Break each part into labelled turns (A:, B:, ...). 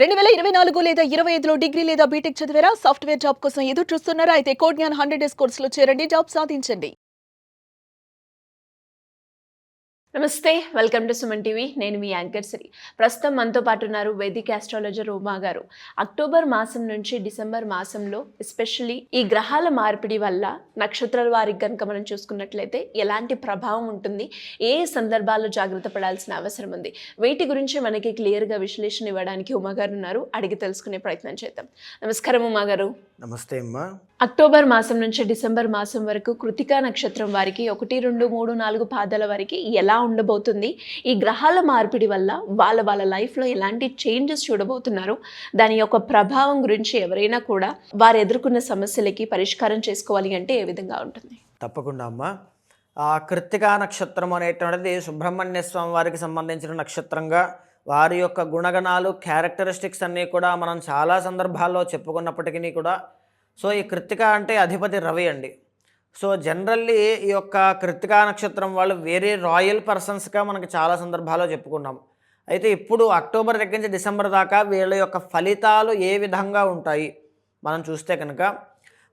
A: 2024 లేదా 25లో డిగ్రీ లేదా బీటెక్ చదివారా? సాఫ్ట్‌వేర్ జాబ్ కోసం ఎదురు చూస్తున్నారా? అయితే కోడ్ జ్ఞాన్ 100 డేస్ కోర్సులో చేరండి. జాబ్ సాధించండి. నమస్తే, వెల్కమ్ టు సుమన్ టీవీ. నేను మీ యాంకర్ శ్రీ. ప్రస్తుతం మనతో పాటు ఉన్నారు వేదిక్ ఆస్ట్రాలజర్ ఉమా గారు. అక్టోబర్ మాసం నుంచి డిసెంబర్ మాసంలో ఎస్పెషల్లీ ఈ గ్రహాల మార్పిడి వల్ల నక్షత్రాల వారికి కనుక మనం చూసుకున్నట్లయితే ఎలాంటి ప్రభావం ఉంటుంది, ఏ సందర్భాల్లో జాగ్రత్త పడాల్సిన అవసరం ఉంది, వీటి గురించి మనకి క్లియర్గా విశ్లేషణ ఇవ్వడానికి ఉమా గారు ఉన్నారు. అడిగి తెలుసుకునే ప్రయత్నం చేద్దాం. నమస్కారం ఉమా గారు.
B: నమస్తే అమ్మా.
A: అక్టోబర్ మాసం నుంచి డిసెంబర్ మాసం వరకు కృతికా నక్షత్రం వారికి 1, 2, 3, 4 పాదాల వారికి ఎలా ఉండబోతుంది, ఈ గ్రహాల మార్పిడి వల్ల వాళ్ళ లైఫ్లో ఎలాంటి చేంజెస్ చూడబోతున్నారు, దాని యొక్క ప్రభావం గురించి ఎవరైనా కూడా వారు ఎదుర్కొన్న సమస్యలకి పరిష్కారం చేసుకోవాలి అంటే ఏ విధంగా ఉంటుంది?
B: తప్పకుండా అమ్మా. కృత్తికా నక్షత్రం అనేటువంటిది సుబ్రహ్మణ్య స్వామి వారికి సంబంధించిన నక్షత్రంగా వారి యొక్క గుణగణాలు, క్యారెక్టరిస్టిక్స్ అన్నీ కూడా మనం చాలా సందర్భాల్లో చెప్పుకున్నప్పటికీ కూడా ఈ కృత్తిక అంటే అధిపతి రవి అండి. జనరల్లీ ఈ యొక్క కృత్తికా నక్షత్రం వాళ్ళు వెరీ రాయల్ పర్సన్స్గా మనకి చాలా సందర్భాల్లో చెప్పుకున్నాం. అయితే ఇప్పుడు అక్టోబర్ దగ్గర నుంచి డిసెంబర్ దాకా వీళ్ళ యొక్క ఫలితాలు ఏ విధంగా ఉంటాయి మనం చూస్తే కనుక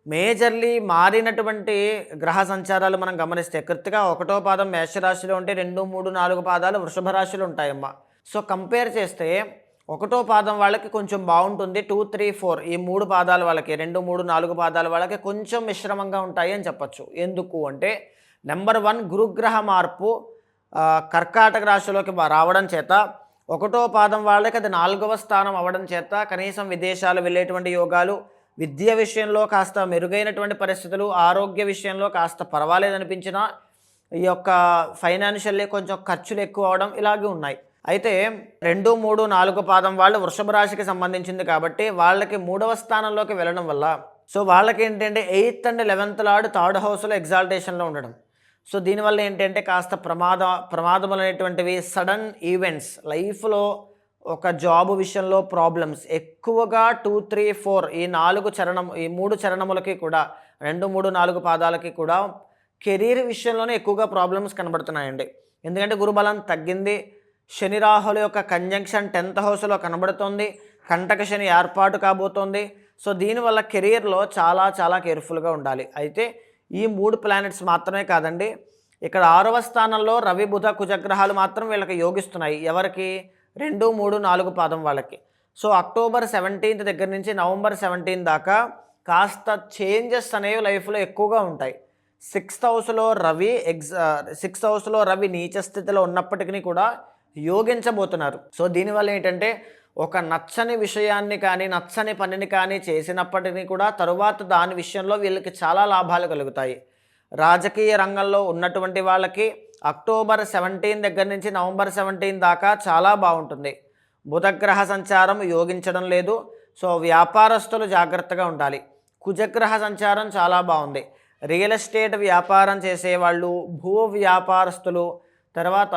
B: మేజర్లీ మారినటువంటి గ్రహ సంచారాలు మనం గమనిస్తే కృత్తిక 1వ పాదం మేషరాశిలో ఉంటే 2, 3, 4 పాదాలు వృషభ రాశిలో ఉంటాయమ్మా. కంపేర్ చేస్తే 1వ పాదం వాళ్ళకి కొంచెం బాగుంటుంది, 2, 3, 4 ఈ 3 పాదాల వాళ్ళకి 2, 3, 4 పాదాల వాళ్ళకి కొంచెం మిశ్రమంగా ఉంటాయి అని చెప్పచ్చు. ఎందుకు అంటే నెంబర్ 1 గురుగ్రహ మార్పు కర్కాటక రాశిలోకి రావడం చేత 1వ పాదం వాళ్ళకి అది 4వ స్థానం అవ్వడం చేత కనీసం విదేశాలు వెళ్ళేటువంటి యోగాలు, విద్య విషయంలో కాస్త మెరుగైనటువంటి పరిస్థితులు, ఆరోగ్య విషయంలో కాస్త పర్వాలేదనిపించినా ఈ యొక్క ఫైనాన్షియల్లీ కొంచెం ఖర్చులు ఎక్కువ అవడం ఇలాగే ఉన్నాయి. అయితే 2, 3, 4 పాదం వాళ్ళు వృషభ రాశికి సంబంధించింది కాబట్టి వాళ్ళకి 3వ స్థానంలోకి వెళ్ళడం వల్ల వాళ్ళకి ఏంటంటే 8th and 11th lord 3rd హౌస్లో ఎగ్జాల్టేషన్లో ఉండడం. దీనివల్ల ఏంటంటే కాస్త ప్రమాదములు అనేటువంటివి, సడన్ ఈవెంట్స్ లైఫ్లో ఒక జాబ్ విషయంలో ప్రాబ్లమ్స్ ఎక్కువగా 2, 3, 4 ఈ 3 చరణములకి కూడా 2, 3, 4 పాదాలకి కూడా కెరీర్ విషయంలోనే ఎక్కువగా ప్రాబ్లమ్స్ కనబడుతున్నాయండి. ఎందుకంటే గురుబలం తగ్గింది, శని రాహుల యొక్క కంజంక్షన్ 10th హౌస్లో కనబడుతోంది, కంటక శని ఏర్పాటు కాబోతోంది. దీనివల్ల కెరీర్లో చాలా చాలా కేర్ఫుల్గా ఉండాలి. అయితే ఈ 3 ప్లానెట్స్ మాత్రమే కాదండి, ఇక్కడ 6వ స్థానంలో రవి, బుధ, కుజగ్రహాలు మాత్రం వీళ్ళకి యోగిస్తున్నాయి. ఎవరికి? 2, 3, 4 పాదం వాళ్ళకి. అక్టోబర్ 17th దగ్గర నుంచి నవంబర్ 17 దాకా కాస్త చేంజెస్ అనేవి లైఫ్లో ఎక్కువగా ఉంటాయి. 6th హౌస్లో రవి నీచ స్థితిలో ఉన్నప్పటికీ కూడా యోగించబోతున్నారు. దీనివల్ల ఏంటంటే ఒక నచ్చని విషయాన్ని కానీ నచ్చని పనిని కానీ చేసినప్పటికీ కూడా తరువాత దాని విషయంలో వీళ్ళకి చాలా లాభాలు కలుగుతాయి. రాజకీయ రంగంలో ఉన్నటువంటి వాళ్ళకి అక్టోబర్ 17 దగ్గర నుంచి నవంబర్ 17 దాకా చాలా బాగుంటుంది. బుధగ్రహ సంచారం యోగించడం లేదు. వ్యాపారస్తులు జాగ్రత్తగా ఉండాలి. కుజగ్రహ సంచారం చాలా బాగుంది. రియల్ ఎస్టేట్ వ్యాపారం చేసేవాళ్ళు, భూ వ్యాపారస్తులు, తర్వాత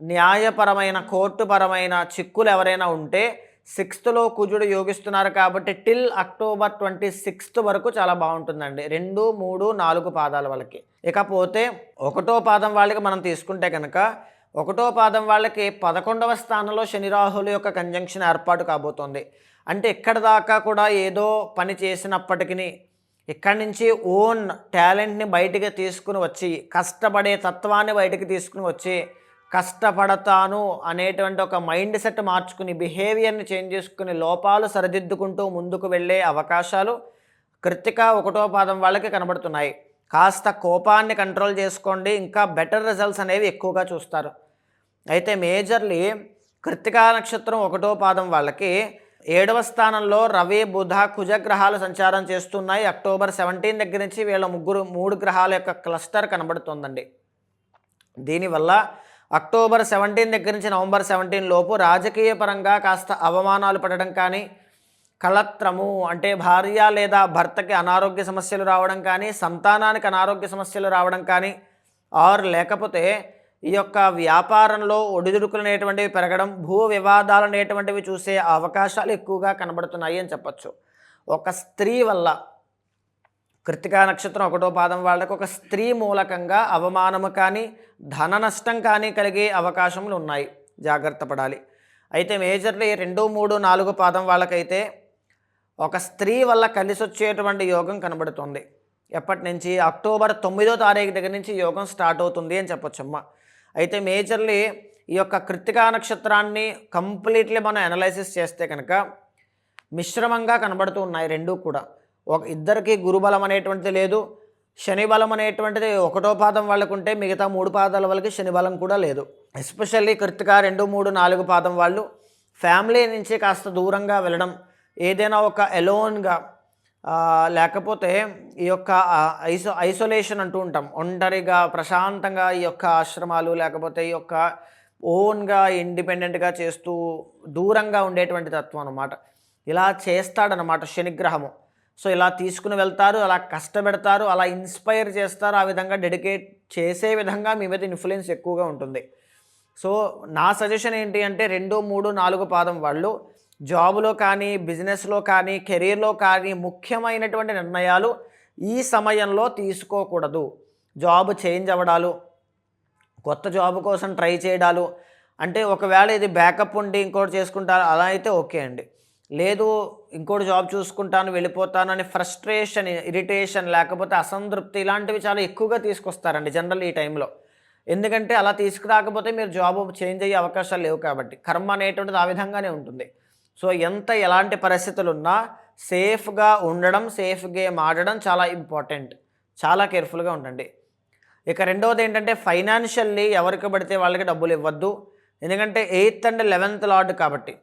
B: న్యాయపరమైన కోర్టుపరమైన చిక్కులు ఎవరైనా ఉంటే 6thలో కుజుడు యోగిస్తున్నారు కాబట్టి టిల్ అక్టోబర్ 26th వరకు చాలా బాగుంటుందండి 2, 3, 4 పాదాల వాళ్ళకి. ఇకపోతే 1వ పాదం వాళ్ళకి మనం తీసుకుంటే కనుక 1వ పాదం వాళ్ళకి 11వ స్థానంలో శని రాహుల యొక్క కంజంక్షన్ ఏర్పాటు కాబోతోంది. అంటే ఇక్కడ దాకా కూడా ఏదో పని చేసినప్పటికీ ఇక్కడి నుంచి ఓన్ టాలెంట్ని బయటికి తీసుకుని వచ్చి, కష్టపడే తత్వాన్ని బయటికి తీసుకుని వచ్చి, కష్టపడతాను అనేటువంటి ఒక మైండ్ సెట్ మార్చుకుని బిహేవియర్ని చేంజ్ చేసుకుని లోపాలు సరిదిద్దుకుంటూ ముందుకు వెళ్ళే అవకాశాలు కృత్తిక 1వ పాదం వాళ్ళకి కనబడుతున్నాయి. కాస్త కోపాన్ని కంట్రోల్ చేసుకోండి, ఇంకా బెటర్ రిజల్ట్స్ అనేవి ఎక్కువగా చూస్తారు. అయితే మేజర్లీ కృత్తికా నక్షత్రం 1వ పాదం వాళ్ళకి 7వ స్థానంలో రవి, బుధ, కుజగ్రహాలు సంచారం చేస్తున్నాయి. అక్టోబర్ 17 దగ్గర నుంచి వీళ్ళ 3 గ్రహాల యొక్క క్లస్టర్ కనబడుతోందండి. దీనివల్ల అక్టోబర్ 17 దగ్గర నుంచి నవంబర్ 17 లోపు రాజకీయ పరంగా కాస్త అవమానాలు పడడం కానీ, కళత్రము అంటే భార్య లేదా భర్తకి అనారోగ్య సమస్యలు రావడం కానీ, సంతానానికి అనారోగ్య సమస్యలు రావడం కానీ, లేకపోతే ఈ యొక్క వ్యాపారంలో ఒడిదుడుకులు అనేటువంటివి పెరగడం, భూ వివాదాలు అనేటువంటివి చూసే అవకాశాలు ఎక్కువగా కనబడుతున్నాయి అని చెప్పచ్చు. ఒక స్త్రీ వల్ల కృత్తికా నక్షత్రం 1వ పాదం వాళ్ళకి ఒక స్త్రీ మూలకంగా అవమానము కానీ ధన నష్టం కానీ కలిగే అవకాశములు ఉన్నాయి. జాగ్రత్త పడాలి. అయితే మేజర్లీ 2, 3, 4 పాదం వాళ్ళకైతే ఒక స్త్రీ వల్ల కలిసి వచ్చేటువంటి యోగం కనబడుతుంది. ఎప్పటి నుంచి? అక్టోబర్ 9వ తారీఖు దగ్గర నుంచి యోగం స్టార్ట్ అవుతుంది అని చెప్పొచ్చమ్మా. అయితే మేజర్లీ ఈ యొక్క కృత్తికా నక్షత్రాన్ని కంప్లీట్లీ మనం అనలైసిస్ చేస్తే కనుక మిశ్రమంగా కనబడుతూ ఉన్నాయి రెండూ కూడా. ఇద్దరికి గురుబలం అనేటువంటిది లేదు, శని బలం అనేటువంటిది 1వ పాదం వాళ్ళకు ఉంటే మిగతా 3 పాదాల వాళ్ళకి శని బలం కూడా లేదు. ఎస్పెషల్లీ కృత్తిక 2, 3, 4 పాదం వాళ్ళు ఫ్యామిలీ నుంచి కాస్త దూరంగా వెళ్ళడం, ఏదైనా ఒక ఎలోన్గా లేకపోతే ఈ యొక్క ఐసోలేషన్ అంటూ ఉంటాం, ఒంటరిగా ప్రశాంతంగా ఈ యొక్క ఆశ్రమాలు లేకపోతే ఈ యొక్క ఓన్గా ఇండిపెండెంట్గా చేస్తూ దూరంగా ఉండేటువంటి తత్వం అన్నమాట. ఇలా చేస్తాడనమాట శనిగ్రహము. సో ఇలా తీసుకుని వెళ్తారు, అలా కష్టపెడతారు, అలా ఇన్స్పైర్ చేస్తారు, ఆ విధంగా డెడికేట్ చేసే విధంగా మీ మీద ఇన్ఫ్లుయెన్స్ ఎక్కువగా ఉంటుంది. సో నా సజెషన్ ఏంటి అంటే 2, 3, 4 పాదం వాళ్ళు జాబులో కానీ బిజినెస్లో కానీ కెరీర్లో కానీ ముఖ్యమైనటువంటి నిర్ణయాలు ఈ సమయంలో తీసుకోకూడదు. జాబ్ చేంజ్ అవ్వడాలు, కొత్త జాబ్ కోసం ట్రై చేయడాలు, అంటే ఒకవేళ ఇది బ్యాకప్ ఉండి ఇంకోటి చేసుకుంటారు అలా అయితే ఓకే అండి. లేదు ఇంకోటి జాబ్ చూసుకుంటాను వెళ్ళిపోతాను అని ఫ్రస్ట్రేషన్, ఇరిటేషన్ లేకపోతే అసంతృప్తి ఇలాంటివి చాలా ఎక్కువగా తీసుకొస్తారండి జనరల్ ఈ టైంలో. ఎందుకంటే అలా తీసుకురాకపోతే మీరు జాబ్ చేంజ్ అయ్యే అవకాశాలు లేవు కాబట్టి. కర్మ అనేటువంటిది ఆ విధంగానే ఉంటుంది. సో ఎలాంటి పరిస్థితులు ఉన్నా సేఫ్గా ఉండడం, సేఫ్ గేమ్ ఆడడం చాలా ఇంపార్టెంట్. చాలా కేర్ఫుల్గా ఉండండి. ఇక రెండవది ఏంటంటే ఫైనాన్షియల్లీ ఎవరికి పడితే వాళ్ళకి డబ్బులు ఇవ్వద్దు. ఎందుకంటే 8th and 11th లార్డ్ కాబట్టి.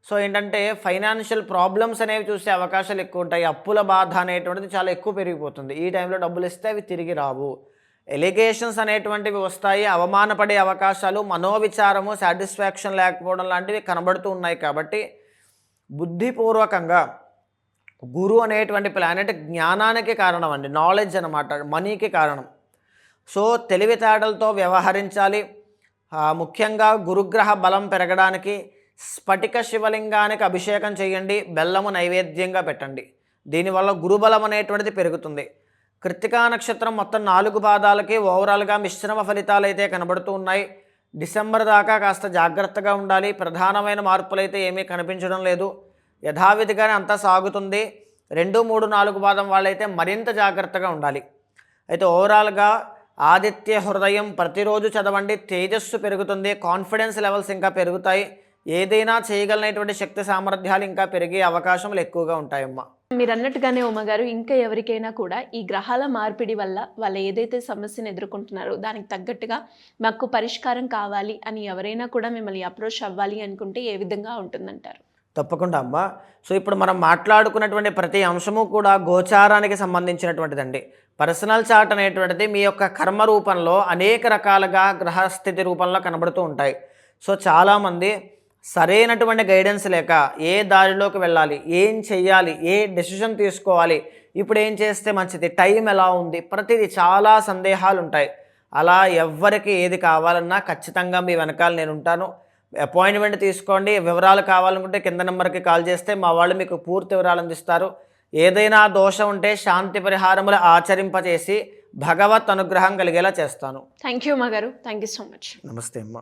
B: సో ఏంటంటే ఫైనాన్షియల్ ప్రాబ్లమ్స్ అనేవి చూసే అవకాశాలు ఎక్కువ ఉంటాయి. అప్పుల బాధ అనేటువంటిది చాలా ఎక్కువ పెరిగిపోతుంది. ఈ టైంలో డబ్బులు ఇస్తే అవి తిరిగి రావు. ఎలిగేషన్స్ అనేటువంటివి వస్తాయి, అవమానపడే అవకాశాలు, మనోవిచారము, సాటిస్ఫాక్షన్ లేకపోవడం లాంటివి కనబడుతూ ఉన్నాయి. కాబట్టి బుద్ధిపూర్వకంగా గురు అనేటువంటి ప్లానెట్ జ్ఞానానికి కారణం అండి, నాలెడ్జ్ అనమాట, మనీకి కారణం. సో తెలివితేటలతో వ్యవహరించాలి. ముఖ్యంగా గురుగ్రహ బలం పెరగడానికి స్ఫటిక శివలింగానికి అభిషేకం చేయండి, బెల్లము నైవేద్యంగా పెట్టండి. దీనివల్ల గురుబలం అనేటువంటిది పెరుగుతుంది. కృత్తికా నక్షత్రం మొత్తం 4 పాదాలకి ఓవరాల్గా మిశ్రమ ఫలితాలు అయితే కనబడుతూ ఉన్నాయి. డిసెంబర్ దాకా కాస్త జాగ్రత్తగా ఉండాలి. ప్రధానమైన మార్పులు అయితే ఏమీ కనిపించడం లేదు, యథావిధిగానే అంతా సాగుతుంది. 2, 3, 4 పాదం వాళ్ళైతే మరింత జాగ్రత్తగా ఉండాలి. అయితే ఓవరాల్గా ఆదిత్య హృదయం ప్రతిరోజు చదవండి, తేజస్సు పెరుగుతుంది, కాన్ఫిడెన్స్ లెవెల్స్ ఇంకా పెరుగుతాయి, ఏదైనా చేయగలిగినటువంటి శక్తి సామర్థ్యాలు ఇంకా పెరిగే అవకాశాలు ఎక్కువగా ఉంటాయమ్మా.
A: మీరు అన్నట్టుగానే ఉమ్మగారు, ఇంకా ఎవరికైనా కూడా ఈ గ్రహాల మార్పిడి వల్ల వాళ్ళు ఏదైతే సమస్యను ఎదుర్కొంటున్నారో దానికి తగ్గట్టుగా మాకు పరిష్కారం కావాలి అని ఎవరైనా కూడా మిమ్మల్ని అప్రోచ్ అవ్వాలి అనుకుంటే ఏ విధంగా ఉంటుందంటారు?
B: తప్పకుండా అమ్మా. సో ఇప్పుడు మనం మాట్లాడుకున్నటువంటి ప్రతి అంశము కూడా గోచారానికి సంబంధించినటువంటిదండి. పర్సనల్ చార్ట్ అనేటువంటిది మీ యొక్క కర్మ రూపంలో అనేక రకాలుగా గ్రహస్థితి రూపంలో కనబడుతూ ఉంటాయి. సో చాలామంది సరైనటువంటి గైడెన్స్ లేక ఏ దారిలోకి వెళ్ళాలి, ఏం చెయ్యాలి, ఏ డెసిషన్ తీసుకోవాలి, ఇప్పుడు ఏం చేస్తే మంచిది, టైం ఎలా ఉంది, ప్రతిదీ చాలా సందేహాలు ఉంటాయి. అలా ఎవ్వరికి ఏది కావాలన్నా ఖచ్చితంగా మీ వెనకాల నేను ఉంటాను. అపాయింట్మెంట్ తీసుకోండి. వివరాలు కావాలనుకుంటే కింద నెంబర్కి కాల్ చేస్తే మా వాళ్ళు మీకు పూర్తి వివరాలు అందిస్తారు. ఏదైనా దోషం ఉంటే శాంతి పరిహారములు ఆచరింపచేసి భగవత్ అనుగ్రహం కలిగేలా చేస్తాను.
A: థ్యాంక్ యూ ఉమ్మగారు, థ్యాంక్ యూ సో మచ్.
B: నమస్తే అమ్మ.